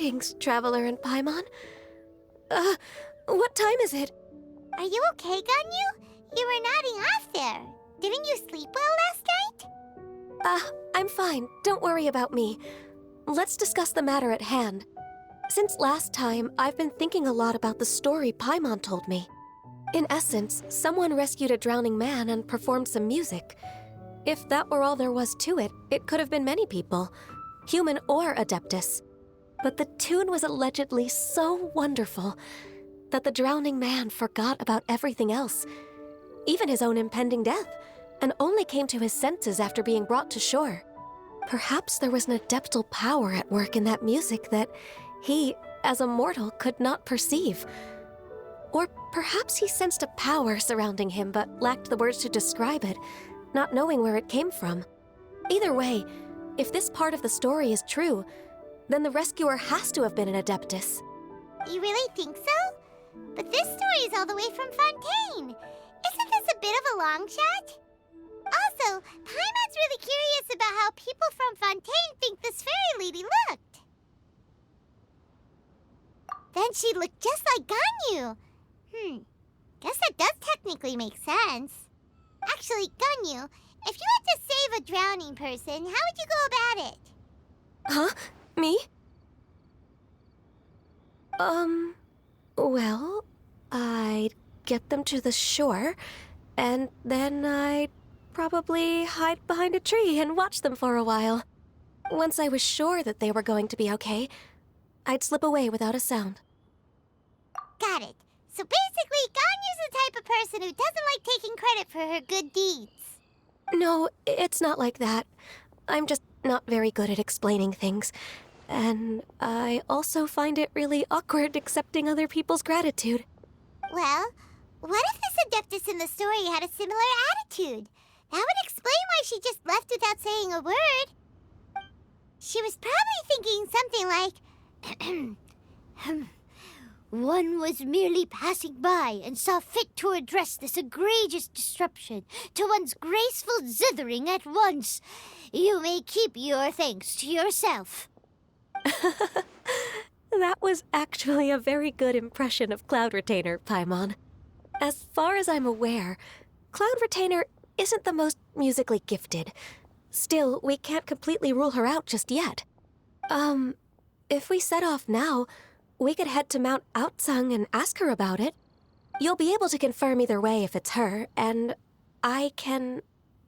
Greetings, Traveler and Paimon. What time is it? Are you okay, Ganyu? You were nodding off there. Didn't you sleep well last night? I'm fine. Don't worry about me. Let's discuss the matter at hand. Since last time, I've been thinking a lot about the story Paimon told me. In essence, someone rescued a drowning man and performed some music. If that were all there was to it, it could have been many people, human or Adeptus. But the tune was allegedly so wonderful that the drowning man forgot about everything else, even his own impending death, and only came to his senses after being brought to shore. Perhaps there was an adeptal power at work in that music that he, as a mortal, could not perceive. Or perhaps he sensed a power surrounding him but lacked the words to describe it, not knowing where it came from. Either way, if this part of the story is true, then the rescuer has to have been an Adeptus. You really think so? But this story is all the way from Fontaine. Isn't this a bit of a long shot? Also, Paimon's really curious about how people from Fontaine think this fairy lady looked. Then she looked just like Ganyu. Guess that does technically make sense. Actually, Ganyu, if you had to save a drowning person, how would you go about it? Huh? Me? Well, I'd get them to the shore, and then I'd probably hide behind a tree and watch them for a while. Once I was sure that they were going to be okay, I'd slip away without a sound. Got it. So basically, Ganyu's the type of person who doesn't like taking credit for her good deeds. No, it's not like that. I'm just not very good at explaining things. And I also find it really awkward accepting other people's gratitude. Well, what if this Adeptus in the story had a similar attitude? That would explain why she just left without saying a word. She was probably thinking something like, One was merely passing by and saw fit to address this egregious disruption to one's graceful zithering at once. You may keep your thanks to yourself. That was actually a very good impression of Cloud Retainer, Paimon. As far as I'm aware, Cloud Retainer isn't the most musically gifted. Still, we can't completely rule her out just yet. If we set off now, we could head to Mount Outsung and ask her about it. You'll be able to confirm either way if it's her, and I can,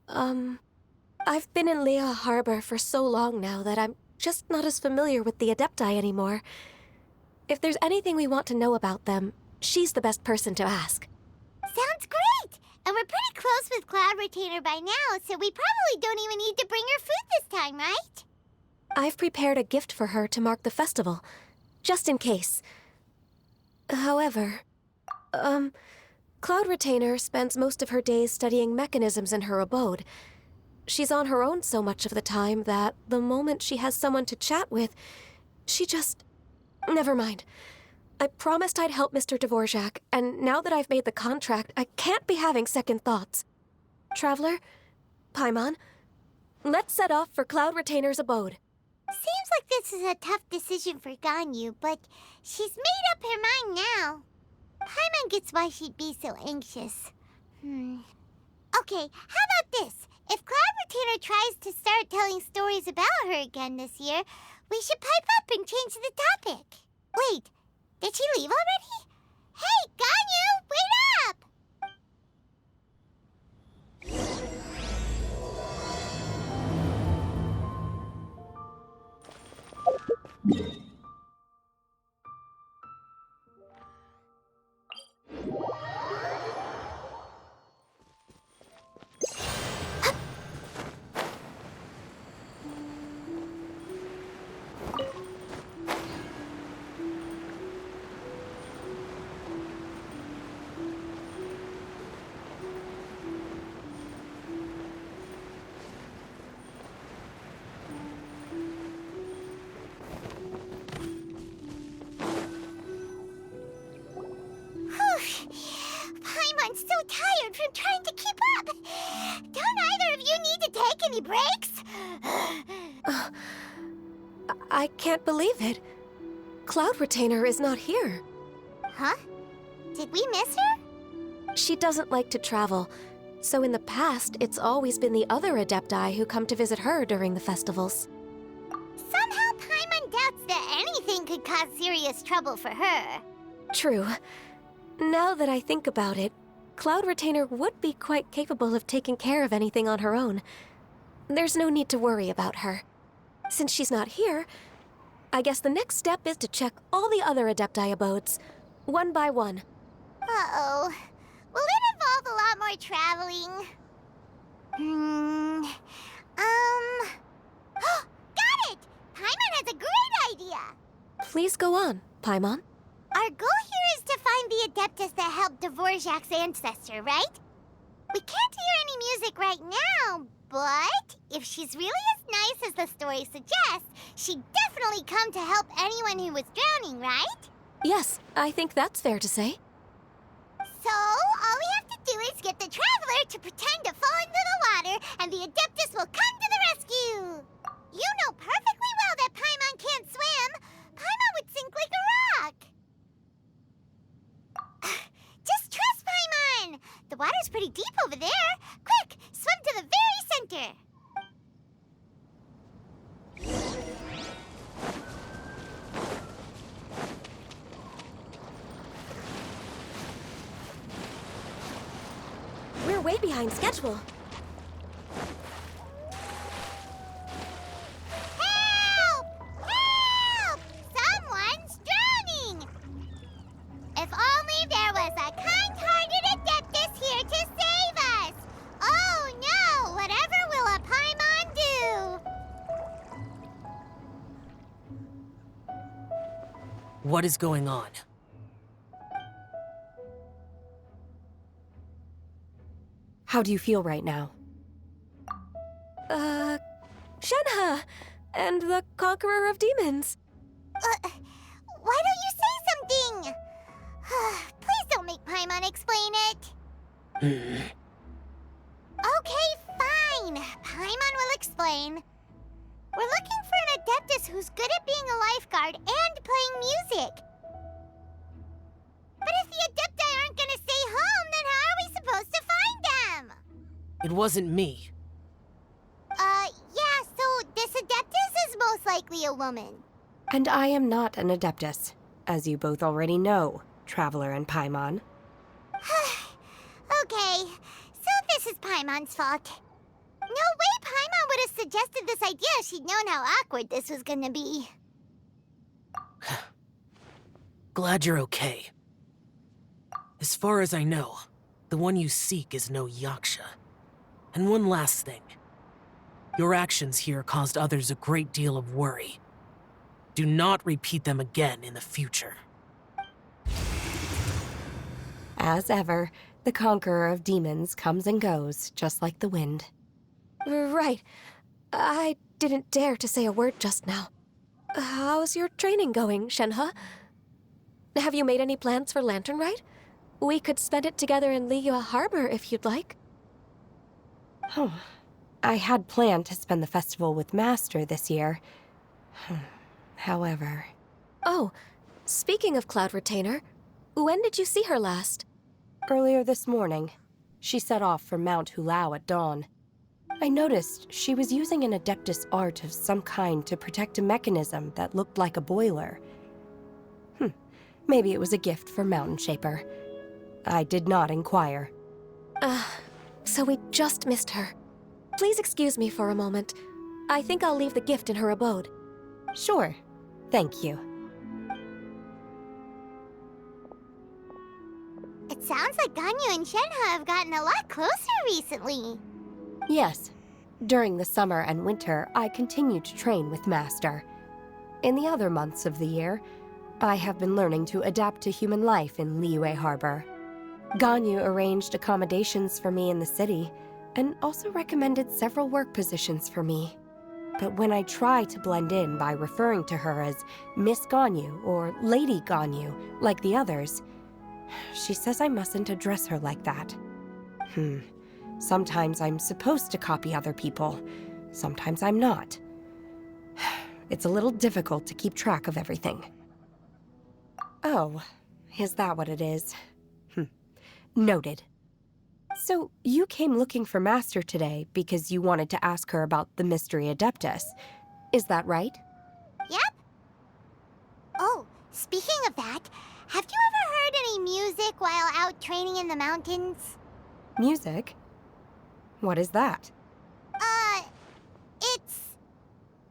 I've been in Lea Harbor for so long now that I'm just not as familiar with the Adepti anymore. If there's anything we want to know about them, she's the best person to ask. Sounds great! And we're pretty close with Cloud Retainer by now, so we probably don't even need to bring her food this time, right? I've prepared a gift for her to mark the festival, just in case. However, Cloud Retainer spends most of her days studying mechanisms in her abode. She's on her own so much of the time that the moment she has someone to chat with, she just... Never mind. I promised I'd help Mr. Dvorak, and now that I've made the contract, I can't be having second thoughts. Traveler, Paimon, let's set off for Cloud Retainer's abode. Seems like this is a tough decision for Ganyu, but she's made up her mind now. Paimon gets why she'd be so anxious. Okay, how about this? If Cloud Retainer tries to start telling stories about her again this year, we should pipe up and change the topic. Wait, did she leave already? Hey, Ganyu, wait up! Paimon's so tired from trying to keep up. Don't either of you need to take any breaks? I can't believe it. Cloud Retainer is not here. Huh? Did we miss her? She doesn't like to travel, so in the past, it's always been the other Adepti who come to visit her during the festivals. Somehow Paimon doubts that anything could cause serious trouble for her. True. Now that I think about it, Cloud Retainer would be quite capable of taking care of anything on her own. There's no need to worry about her. Since she's not here, I guess the next step is to check all the other Adepti abodes, one by one. Uh-oh. Will it involve a lot more traveling? Got it! Paimon has a great idea! Please go on, Paimon. Our goal here is to find the Adeptus that helped Dvorak's ancestor, right? We can't hear any music right now, but if she's really as nice as the story suggests, she'd definitely come to help anyone who was drowning, right? Yes, I think that's fair to say. So, all we have to do is get the Traveler to pretend to fall into the water, and the Adeptus will come to the rescue! You know perfectly well that Paimon can't swim! Paimon would sink like a rock! Just trust Paimon! The water's pretty deep over there! Quick, swim to the very center! We're way behind schedule. Help! Help! Someone's drowning! If only there was a kind-hearted Adeptus here to save us! Oh no! Whatever will a Paimon do? What is going on? How do you feel right now? Shenhe! And the Conqueror of Demons. Why don't you say something? Please don't make Paimon explain it. Okay, fine. Paimon will explain. We're looking for an Adeptus who's good at being a lifeguard and playing music. But if the Adepti aren't gonna stay home, then how are we supposed to find them? It wasn't me. Yeah, so this Adeptus is most likely a woman. And I am not an Adeptus, as you both already know, Traveler and Paimon. Okay, so this is Paimon's fault. No way Paimon would have suggested this idea if she'd known how awkward this was gonna be. Glad you're okay. As far as I know, the one you seek is no Yaksha. And one last thing. Your actions here caused others a great deal of worry. Do not repeat them again in the future. As ever, the Conqueror of Demons comes and goes, just like the wind. Right. I didn't dare to say a word just now. How's your training going, Shenhe? Have you made any plans for Lantern Rite? We could spend it together in Liyue Harbor if you'd like. Oh, I had planned to spend the festival with Master this year. However... Oh, speaking of Cloud Retainer, when did you see her last? Earlier this morning, she set off for Mount Hulao at dawn. I noticed she was using an Adeptus art of some kind to protect a mechanism that looked like a boiler. Maybe it was a gift for Mountain Shaper. I did not inquire. So we just missed her. Please excuse me for a moment. I think I'll leave the gift in her abode. Sure. Thank you. It sounds like Ganyu and Shenhe have gotten a lot closer recently. Yes. During the summer and winter, I continue to train with Master. In the other months of the year, I have been learning to adapt to human life in Liyue Harbor. Ganyu arranged accommodations for me in the city, and also recommended several work positions for me. But when I try to blend in by referring to her as Miss Ganyu or Lady Ganyu, like the others, she says I mustn't address her like that. Sometimes I'm supposed to copy other people, sometimes I'm not. It's a little difficult to keep track of everything. Oh, is that what it is? Noted. So, you came looking for Master today because you wanted to ask her about the Mystery Adeptus. Is that right? Yep. Oh, speaking of that, have you ever heard any music while out training in the mountains? Music? What is that? It's,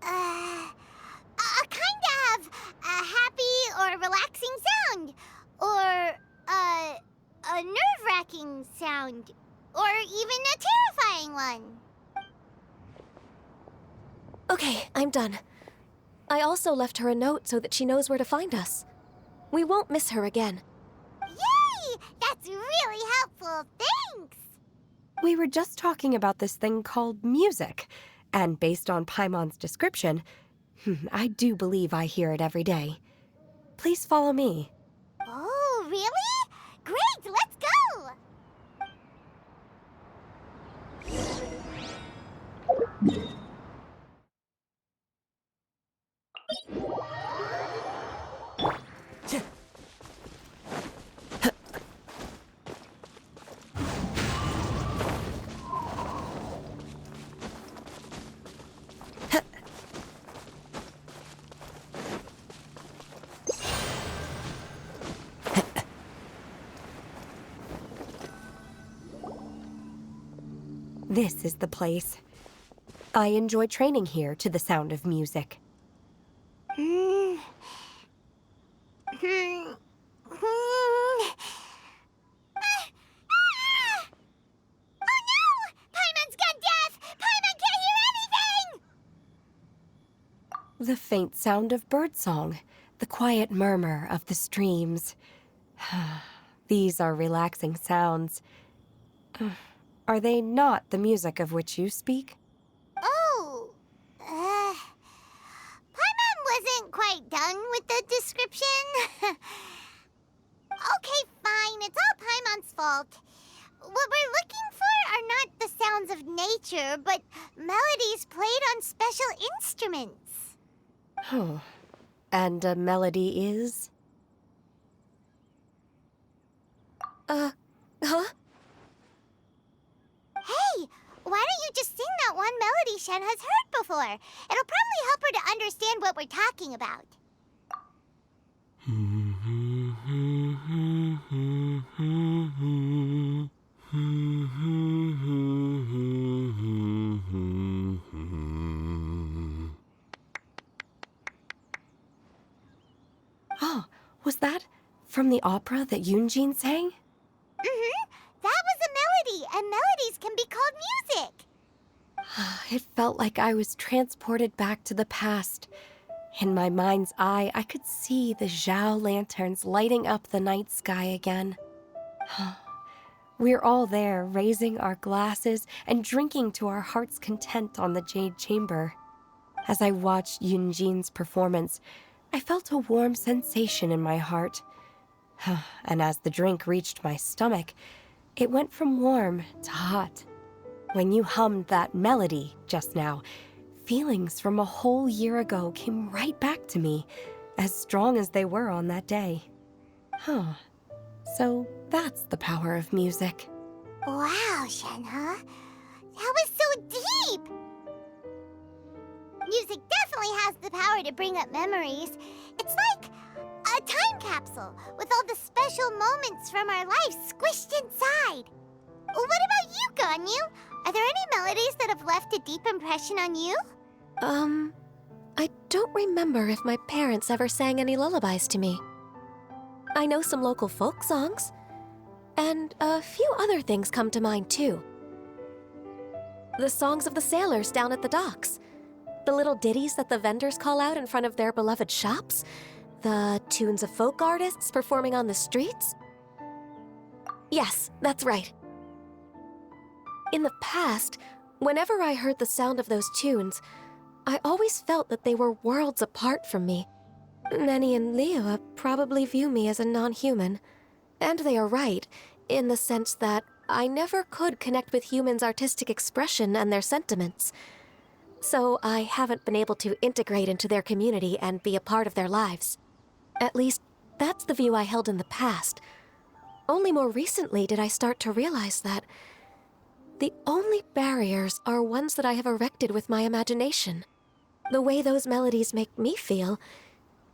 a kind of a happy or relaxing sound. Or, a nerve-wracking sound. Or even a terrifying one. Okay, I'm done. I also left her a note so that she knows where to find us. We won't miss her again. Yay! That's really helpful. Thanks! We were just talking about this thing called music, and based on Paimon's description, I do believe I hear it every day. Please follow me. Oh, really? Great, let's go! This is the place. I enjoy training here to the sound of music. Oh no! Paimon's gone deaf! Paimon can't hear anything! The faint sound of birdsong, the quiet murmur of the streams. These are relaxing sounds. Are they not the music of which you speak? Oh, Paimon wasn't quite done with the description. Okay, fine, it's all Paimon's fault. What we're looking for are not the sounds of nature, but melodies played on special instruments. Oh. And a melody is? Huh? Hey, why don't you just sing that one melody Shen has heard before? It'll probably help her to understand what we're talking about. Oh, was that from the opera that Yunjin sang? That was a melody, and melodies can be called music. It felt like I was transported back to the past. In my mind's eye, I could see the Zhao lanterns lighting up the night sky again. We're all there, raising our glasses and drinking to our heart's content on the Jade Chamber. As I watched Yunjin's performance, I felt a warm sensation in my heart. And as the drink reached my stomach, it went from warm to hot. When you hummed that melody just now, feelings from a whole year ago came right back to me, as strong as they were on that day. So that's the power of music. Wow, Shenhe. That was so deep! Music definitely has the power to bring up memories. It's like a time capsule with all the special moments from our lives squished inside. What about you, Ganyu? Are there any melodies that have left a deep impression on you? I don't remember if my parents ever sang any lullabies to me. I know some local folk songs, and a few other things come to mind too. The songs of the sailors down at the docks, the little ditties that the vendors call out in front of their beloved shops, the tunes of folk artists performing on the streets. Yes, that's right. In the past, whenever I heard the sound of those tunes, I always felt that they were worlds apart from me. Nenny and Liyue probably view me as a non-human. And they are right, in the sense that I never could connect with humans' artistic expression and their sentiments. So I haven't been able to integrate into their community and be a part of their lives. At least, That's the view I held in the past. Only more recently did I start to realize that the only barriers are ones that I have erected with my imagination. The way those melodies make me feel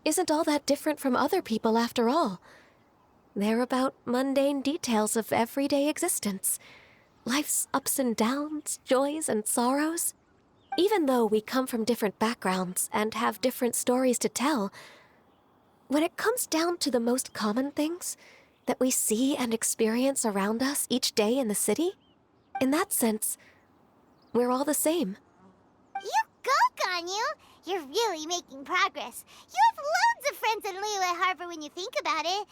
isn't all that different from other people after all. They're about mundane details of everyday existence. Life's ups and downs, joys and sorrows. Even though we come from different backgrounds and have different stories to tell, when it comes down to the most common things that we see and experience around us each day in the city, in that sense, we're all the same. You go, Ganyu! You're really making progress. You have loads of friends in Liyue Harbor when you think about it.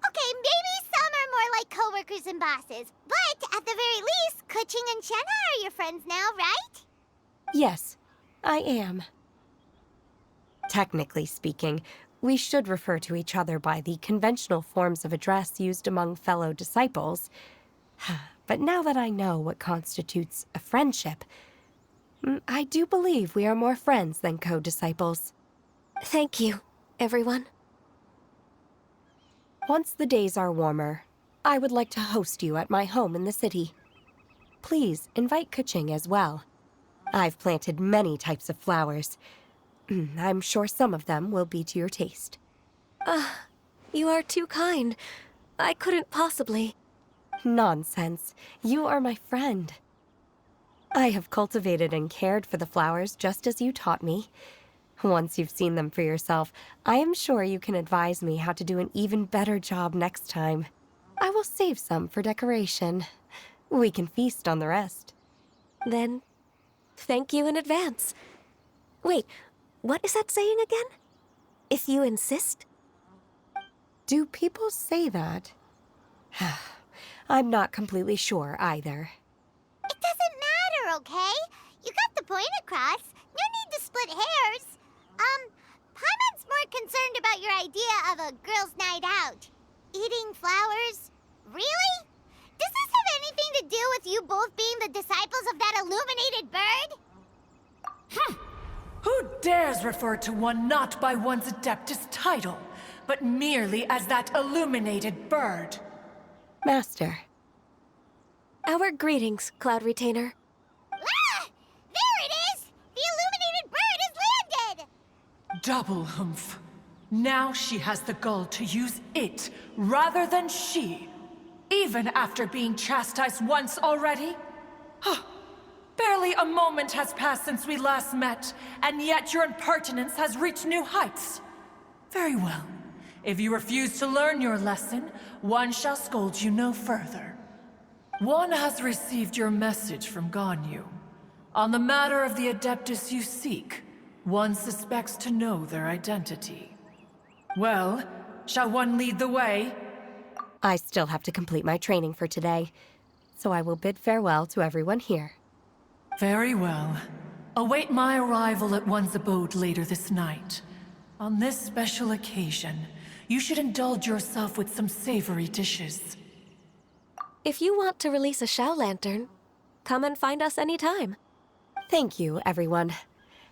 Okay, maybe some are more like coworkers and bosses. But at the very least, Kuching and Shenna are your friends now, right? Yes, I am. Technically speaking, we should refer to each other by the conventional forms of address used among fellow disciples. But now that I know what constitutes a friendship, I do believe we are more friends than co-disciples. Thank you, everyone. Once the days are warmer, I would like to host you at my home in the city. Please invite Kuching as well. I've planted many types of flowers. I'm sure some of them will be to your taste. You are too kind. I couldn't possibly. Nonsense. You are my friend. I have cultivated and cared for the flowers just as you taught me. Once you've seen them for yourself, I am sure you can advise me how to do an even better job next time. I will save some for decoration. We can feast on the rest. Then, thank you in advance. Wait, what is that saying again? If you insist? Do people say that? I'm not completely sure either. It doesn't matter, okay? You got the point across. No need to split hairs. Paimon's more concerned about your idea of a girls' night out. Eating flowers? Really? Does this have anything to do with you both being the disciples of that illuminated bird? Who dares refer to one not by one's Adeptus title, but merely as that illuminated bird? Master. Our greetings, Cloud Retainer. Ah! There it is! The illuminated bird has landed! Double humph. Now she has the gall to use it rather than she. Even after being chastised once already? Barely a moment has passed since we last met, and yet your impertinence has reached new heights. Very well. If you refuse to learn your lesson, one shall scold you no further. One has received your message from Ganyu. On the matter of the Adeptus you seek, one suspects to know their identity. Well, shall one lead the way? I still have to complete my training for today, so I will bid farewell to everyone here. Very well. Await my arrival at one's abode later this night. On this special occasion, you should indulge yourself with some savory dishes. If you want to release a Shao Lantern, come and find us anytime. Thank you, everyone.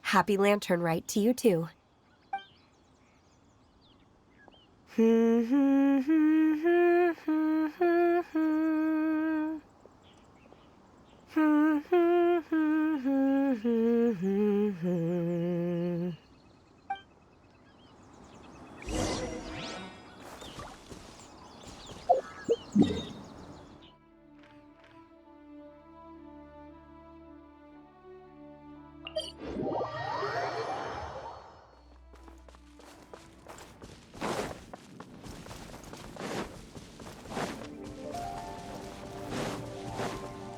Happy Lantern Rite to you too.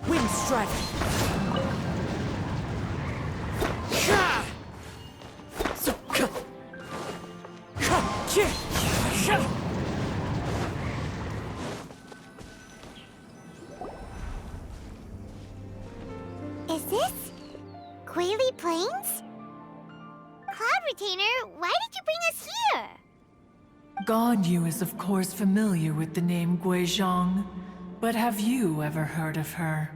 Wind strike! Is this Guili Plains? Cloud Retainer, why did you bring us here? Ganyu is of course familiar with the name Guizhong, but have you ever heard of her?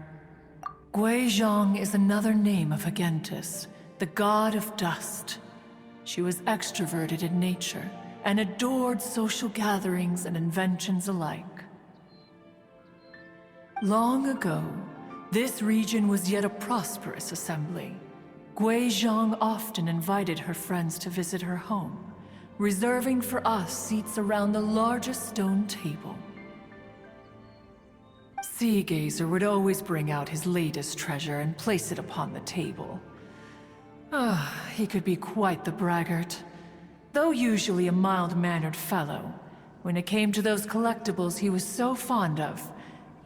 Guizhong is another name of Agentis, the god of dust. She was extroverted in nature and adored social gatherings and inventions alike. Long ago, this region was yet a prosperous assembly. Guizhong often invited her friends to visit her home, reserving for us seats around the largest stone table. Sea Gazer would always bring out his latest treasure and place it upon the table. He could be quite the braggart. Though usually a mild-mannered fellow, when it came to those collectibles he was so fond of,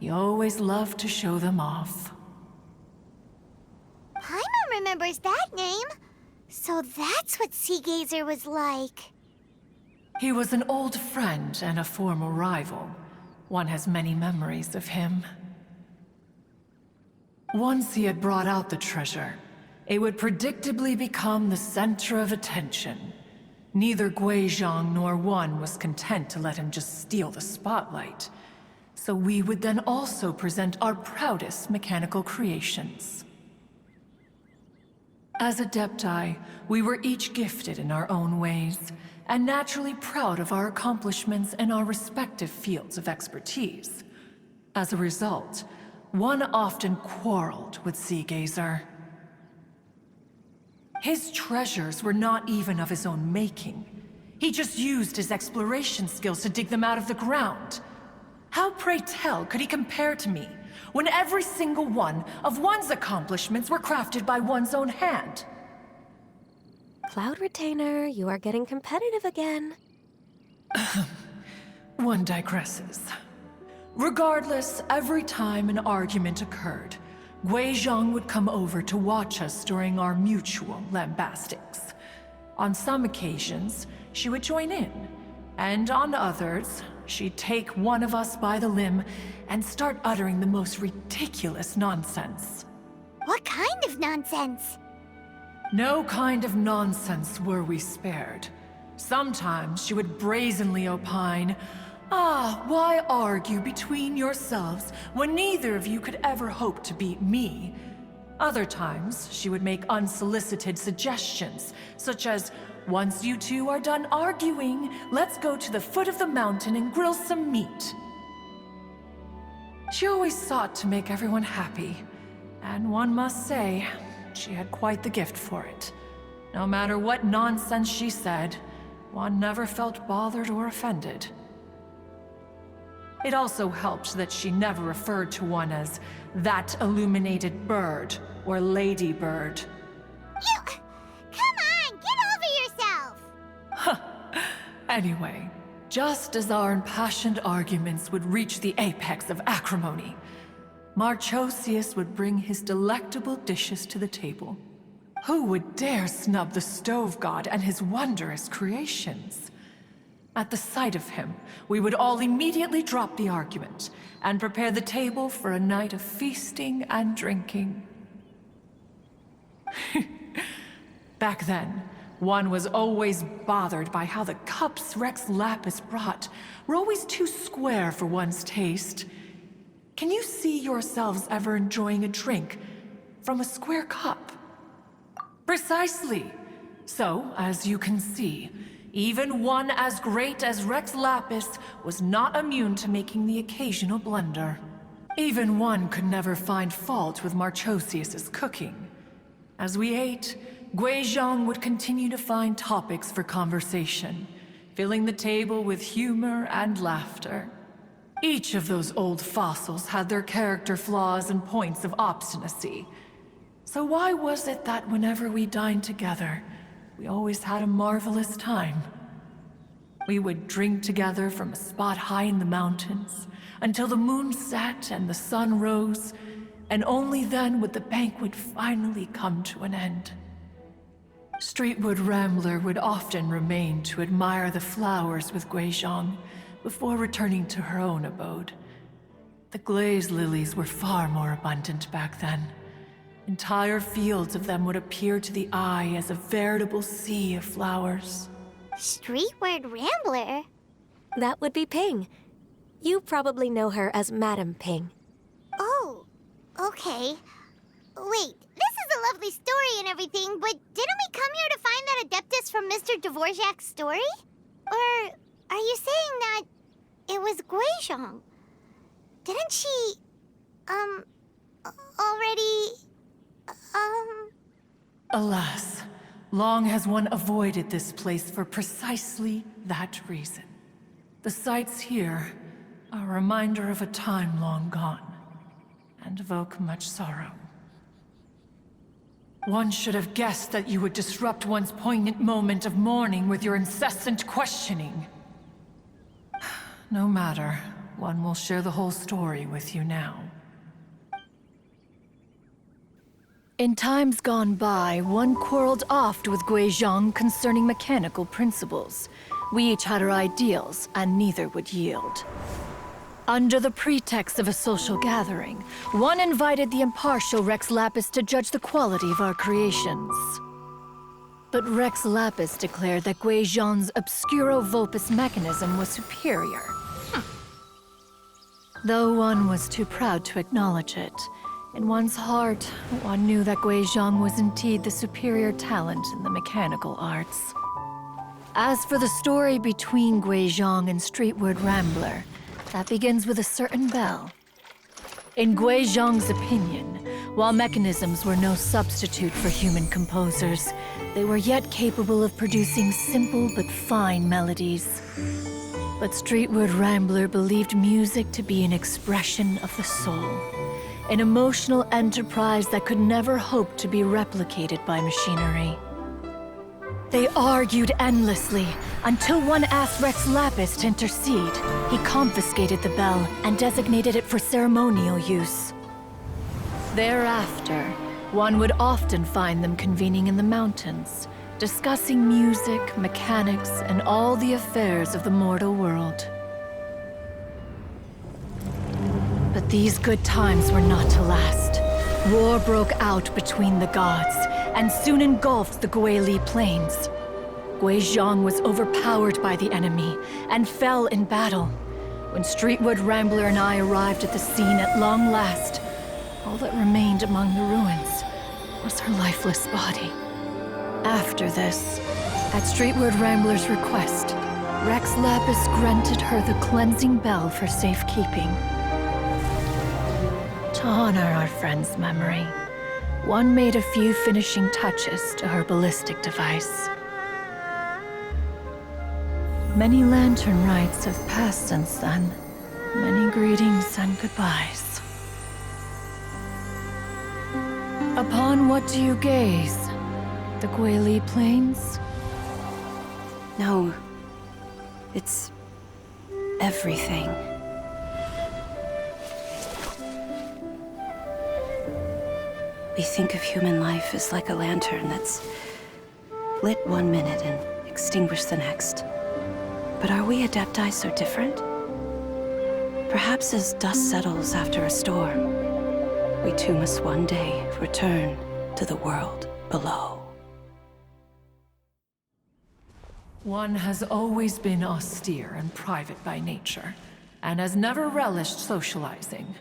he always loved to show them off. Paimon remembers that name. So that's what Sea Gazer was like. He was an old friend and a former rival. One has many memories of him. Once he had brought out the treasure, it would predictably become the center of attention. Neither Guizhong nor One was content to let him just steal the spotlight. So we would then also present our proudest mechanical creations. As Adepti, we were each gifted in our own ways, and naturally proud of our accomplishments in our respective fields of expertise. As a result, One often quarreled with Sea Gazer. His treasures were not even of his own making. He just used his exploration skills to dig them out of the ground. How, pray tell, could he compare to me, when every single one of One's accomplishments were crafted by one's own hand? Cloud Retainer, you are getting competitive again. One digresses. Regardless, every time an argument occurred, Guizhong would come over to watch us during our mutual lambastics. On some occasions, she would join in, and on others, she'd take one of us by the limb and start uttering the most ridiculous nonsense. What kind of nonsense? No kind of nonsense were we spared. Sometimes she would brazenly opine, why argue between yourselves when neither of you could ever hope to beat me? Other times, she would make unsolicited suggestions, such as, once you two are done arguing, let's go to the foot of the mountain and grill some meat. She always sought to make everyone happy, and one must say, she had quite the gift for it. No matter what nonsense she said, One never felt bothered or offended. It also helped that she never referred to One as that illuminated bird or ladybird. Come on, get over yourself! Anyway, just as our impassioned arguments would reach the apex of acrimony, Marchosius would bring his delectable dishes to the table. Who would dare snub the stove god and his wondrous creations? At the sight of him, we would all immediately drop the argument and prepare the table for a night of feasting and drinking. Back then, One was always bothered by how the cups Rex Lapis brought were always too square for one's taste. Can you see yourselves ever enjoying a drink from a square cup? Precisely. So, as you can see, even one as great as Rex Lapis was not immune to making the occasional blunder. Even One could never find fault with Marchosius's cooking. As we ate, Guizhong would continue to find topics for conversation, filling the table with humor and laughter. Each of those old fossils had their character flaws and points of obstinacy. So why was it that whenever we dined together, we always had a marvelous time? We would drink together from a spot high in the mountains until the moon set and the sun rose, and only then would the banquet finally come to an end. Streetwood Rambler would often remain to admire the flowers with Guizhong before returning to her own abode. The glaze lilies were far more abundant back then. Entire fields of them would appear to the eye as a veritable sea of flowers. Streetward Rambler? That would be Ping. You probably know her as Madam Ping. Oh, okay. Wait, this is a lovely story and everything, but didn't we come here to find that Adeptus from Mr. Dvorak's story? Or are you saying that it was Guizhong? Didn't she, already, Alas, long has one avoided this place for precisely that reason. The sights here are a reminder of a time long gone, and evoke much sorrow. One should have guessed that you would disrupt one's poignant moment of mourning with your incessant questioning. No matter, one will share the whole story with you now. In times gone by, one quarreled oft with Guizhong concerning mechanical principles. We each had our ideals, and neither would yield. Under the pretext of a social gathering, one invited the impartial Rex Lapis to judge the quality of our creations. But Rex Lapis declared that Guizhong's Obscuro Vulpus mechanism was superior. Though one was too proud to acknowledge it, in one's heart, one knew that Guizhong was indeed the superior talent in the mechanical arts. As for the story between Guizhong and Streetward Rambler, that begins with a certain bell. In Guizhong's opinion, while mechanisms were no substitute for human composers, they were yet capable of producing simple but fine melodies. But Streetward Rambler believed music to be an expression of the soul, an emotional enterprise that could never hope to be replicated by machinery. They argued endlessly, until one asked Rex Lapis to intercede. He confiscated the bell and designated it for ceremonial use. Thereafter, one would often find them convening in the mountains, discussing music, mechanics, and all the affairs of the mortal world. But these good times were not to last. War broke out between the gods, and soon engulfed the Guili Plains. Guizhong was overpowered by the enemy, and fell in battle. When Streetward Rambler and I arrived at the scene at long last, all that remained among the ruins was her lifeless body. After this, at Streetward Rambler's request, Rex Lapis granted her the cleansing bell for safekeeping. To honor our friend's memory, one made a few finishing touches to her ballistic device. Many lantern rites have passed since then. Many greetings and goodbyes. Upon what do you gaze? The Guili Plains? No. It's everything. We think of human life as like a lantern that's lit one minute and extinguished the next. But are we Adepti so different? Perhaps as dust settles after a storm, we too must one day return to the world below. One has always been austere and private by nature, and has never relished socializing.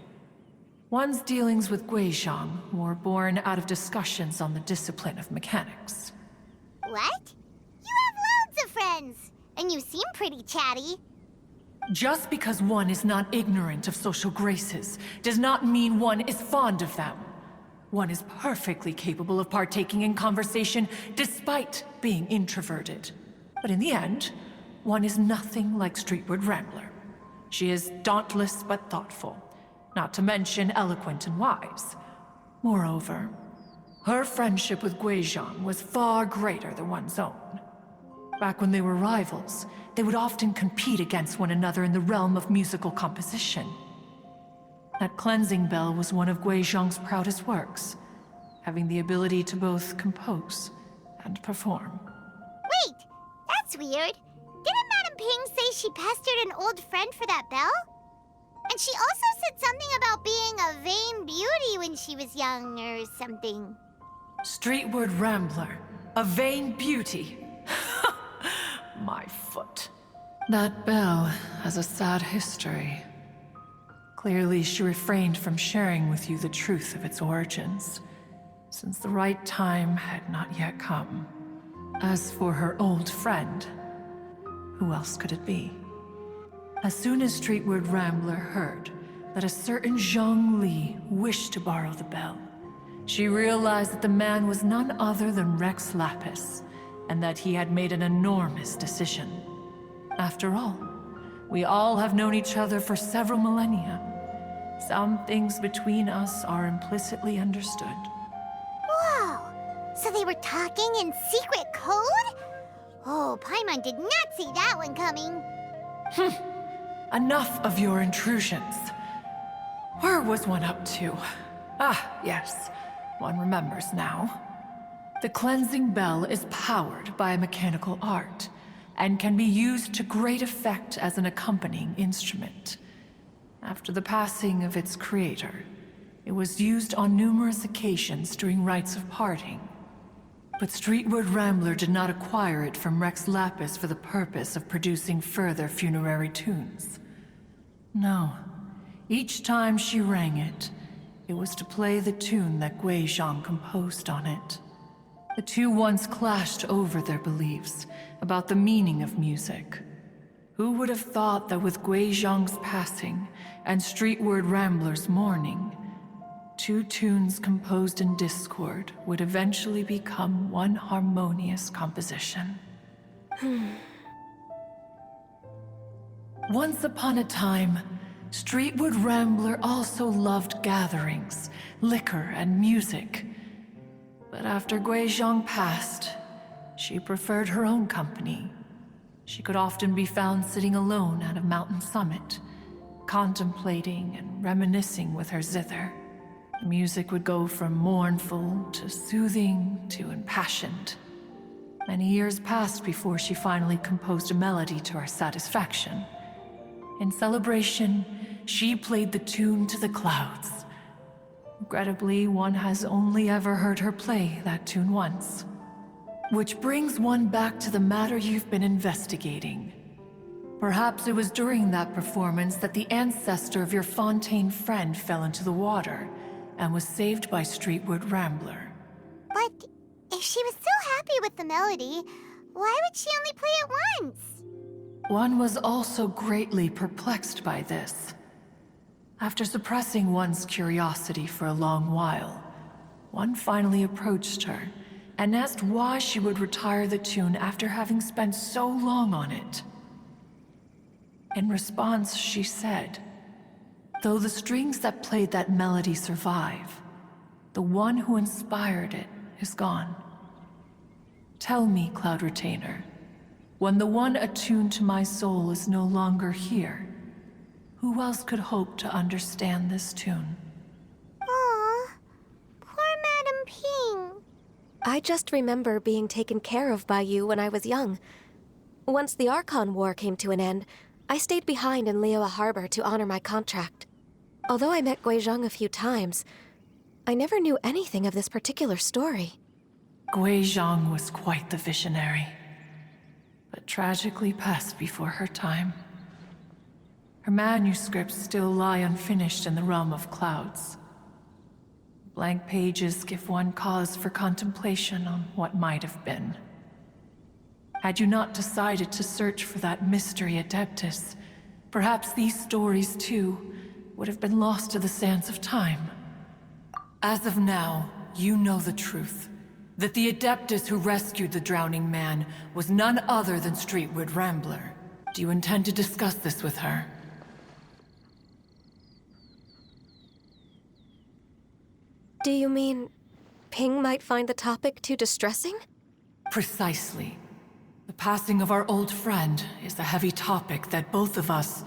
One's dealings with Guizhong were born out of discussions on the discipline of mechanics. What? You have loads of friends, and you seem pretty chatty. Just because one is not ignorant of social graces does not mean one is fond of them. One is perfectly capable of partaking in conversation despite being introverted. But in the end, one is nothing like Streetward Rambler. She is dauntless but thoughtful, not to mention eloquent and wise. Moreover, her friendship with Guizhong was far greater than one's own. Back when they were rivals, they would often compete against one another in the realm of musical composition. That cleansing bell was one of Guizhong's proudest works, having the ability to both compose and perform. Wait, that's weird. Didn't Madame Ping say she pestered an old friend for that bell? And she also said something about being a vain beauty when she was young or something. Streetward Rambler, a vain beauty. My foot. That bell has a sad history. Clearly, she refrained from sharing with you the truth of its origins. since the right time had not yet come. As for her old friend, who else could it be? As soon as Streetward Rambler heard that a certain Zhang Li wished to borrow the bell, she realized that the man was none other than Rex Lapis, and that he had made an enormous decision. After all, we all have known each other for several millennia. Some things between us are implicitly understood. Whoa! So they were talking in secret code? Oh, Paimon did not see that one coming. Enough of your intrusions. Where was one up to? Ah, yes. One remembers now. The cleansing bell is powered by a mechanical art, and can be used to great effect as an accompanying instrument. After the passing of its creator, it was used on numerous occasions during rites of parting. But Streetward Rambler did not acquire it from Rex Lapis for the purpose of producing further funerary tunes. No. Each time she rang it, it was to play the tune that Gui Zhang composed on it. The two once clashed over their beliefs about the meaning of music. Who would have thought that with Gui Zhang's passing and Streetward Rambler's mourning, two tunes composed in discord would eventually become one harmonious composition? Once upon a time, Streetward Rambler also loved gatherings, liquor, and music. But after Gui Zhang passed, she preferred her own company. She could often be found sitting alone at a mountain summit, contemplating and reminiscing with her zither. The music would go from mournful to soothing to impassioned. Many years passed before she finally composed a melody to her satisfaction. In celebration, she played the tune to the clouds. Regrettably, one has only ever heard her play that tune once. Which brings one back to the matter you've been investigating. Perhaps it was during that performance that the ancestor of your Fontaine friend fell into the water and was saved by Streetward Rambler. But if she was so happy with the melody, why would she only play it once? One was also greatly perplexed by this. After suppressing one's curiosity for a long while, one finally approached her and asked why she would retire the tune after having spent so long on it. In response, she said, "Though the strings that played that melody survive, the one who inspired it is gone. Tell me, Cloud Retainer, when the one attuned to my soul is no longer here, who else could hope to understand this tune?" Aw, poor Madame Ping. I just remember being taken care of by you when I was young. Once the Archon War came to an end, I stayed behind in Liyue Harbor to honor my contract. Although I met Gui Zhang a few times, I never knew anything of this particular story. Gui Zhang was quite the visionary, but tragically passed before her time. Her manuscripts still lie unfinished in the realm of clouds. Blank pages give one cause for contemplation on what might have been. Had you not decided to search for that mystery Adeptus, perhaps these stories, too, would have been lost to the sands of time. As of now, you know the truth. That the Adeptus who rescued the drowning man was none other than Streetward Rambler. Do you intend to discuss this with her? Do you mean Ping might find the topic too distressing? Precisely. The passing of our old friend is a heavy topic that both of us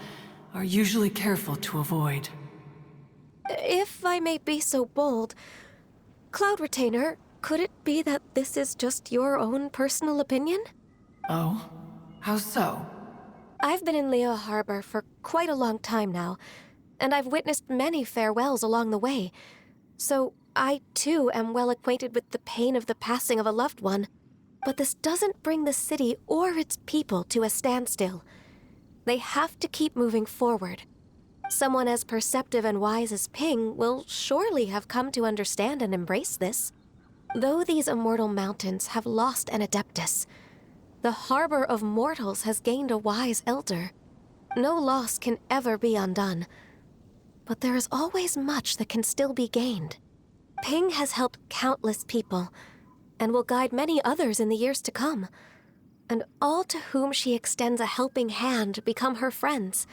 are usually careful to avoid. If I may be so bold, Cloud Retainer, could it be that this is just your own personal opinion? Oh? How so? I've been in Liyue Harbor for quite a long time now, and I've witnessed many farewells along the way. So I, too, am well acquainted with the pain of the passing of a loved one. But this doesn't bring the city or its people to a standstill. They have to keep moving forward. Someone as perceptive and wise as Ping will surely have come to understand and embrace this. Though these immortal mountains have lost an Adeptus, the harbor of mortals has gained a wise elder. No loss can ever be undone, but there is always much that can still be gained. Ping has helped countless people, and will guide many others in the years to come. And all to whom she extends a helping hand become her friends.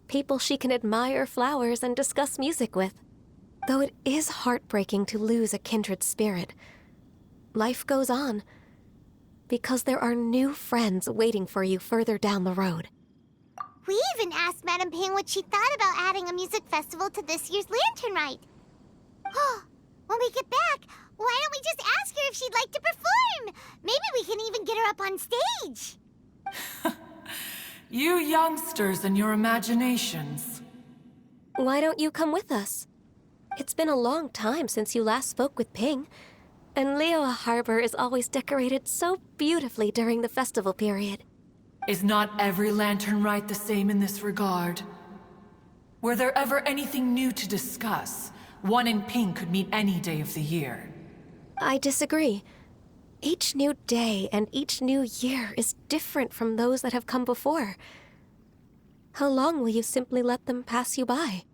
People she can admire flowers and discuss music with. Though it is heartbreaking to lose a kindred spirit, life goes on, because there are new friends waiting for you further down the road. We even asked Madame Ping what she thought about adding a music festival to this year's Lantern Rite. Oh, when we get back, why don't we just ask her if she'd like to perform? Maybe we can even get her up on stage. You youngsters and your imaginations. Why don't you come with us? It's been a long time since you last spoke with Ping, and Liyue Harbor is always decorated so beautifully during the festival period. Is not every Lantern Rite the same in this regard? Were there ever anything new to discuss? One in Ping could meet any day of the year. I disagree. Each new day and each new year is different from those that have come before. How long will you simply let them pass you by?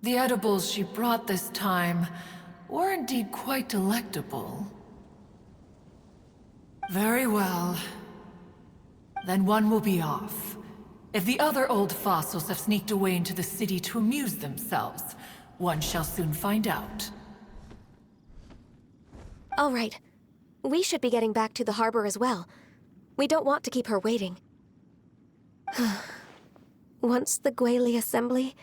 The edibles she brought this time were indeed quite delectable. Very well. Then one will be off. If the other old fossils have sneaked away into the city to amuse themselves, one shall soon find out. All right. We should be getting back to the harbor as well. We don't want to keep her waiting. Once the Guili Assembly,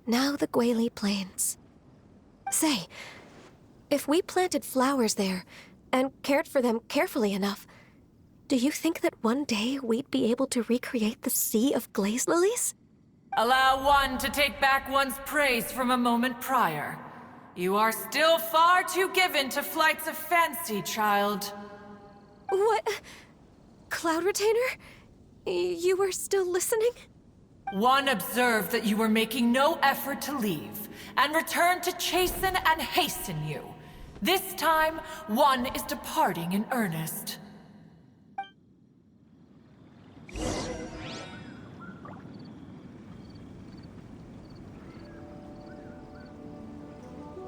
now the Guili Plains. Say, if we planted flowers there and cared for them carefully enough, do you think that one day we'd be able to recreate the Sea of Glaze Lilies? Allow one to take back one's praise from a moment prior. You are still far too given to flights of fancy, child. What? Cloud Retainer? You were still listening? One observed that you were making no effort to leave, and returned to chasten and hasten you. This time, one is departing in earnest.